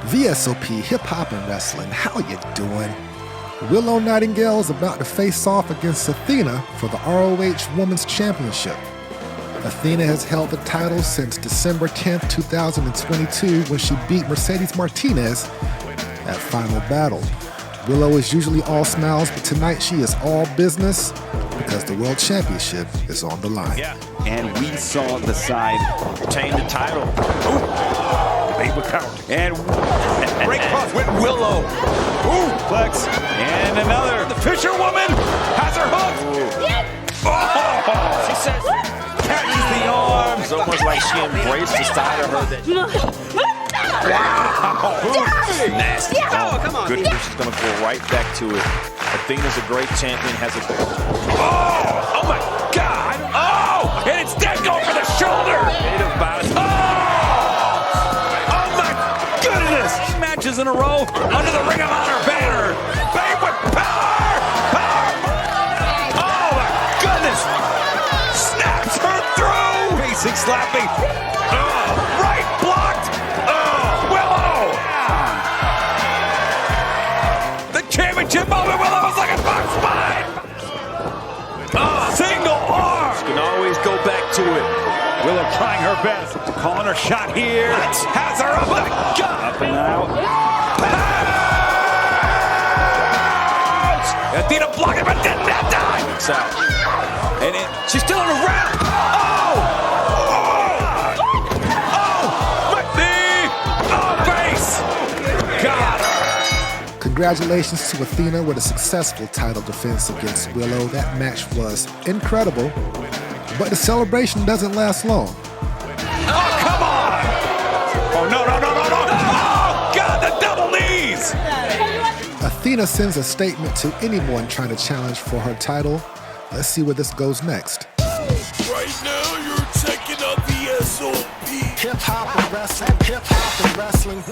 VSOP, hip hop and wrestling, how you doing? Willow Nightingale is about to face off against Athena for the ROH Women's Championship. Athena has held the title since December 10th, 2022 when she beat Mercedes Martinez at Final Battle. Willow is usually all smiles, but tonight she is all business because the World Championship is on the line. Yeah, and we saw the side retain the title. Ooh, they would count. And break cross with Willow. Ooh, flex. And another. The fisherwoman has her hook. Oh, she says, catches the arms. Almost like she embraced the side of her. Wow! Nasty. Oh, come on. Good. She's going to go right back to it. Athena's a great champion. Has a. Oh! Oh my God! Oh! And it's dead going for the shoulder. Oh my goodness! Matches in a row under the Ring of Honor banner. Babe with power! Power! Oh my goodness! Snaps her through. Basic slapping. Right blocked. Championship moment, Willow was like a box spine. Single arm. She can always go back to it. Willow trying her best. Calling her shot here. Has her up. Up and out. Ouch! Athena blocking, but did not die. It's out. And she's still in the round. My knee. Face. Got her. Congratulations to Athena with a successful title defense against Willow. That match was incredible, but the celebration doesn't last long. Oh, come on! Oh, no. Oh, God, the double knees! Athena sends a statement to anyone trying to challenge for her title. Let's see where this goes next. Right now, you're checking out the SOP. Hip hop and wrestling, hip hop and wrestling.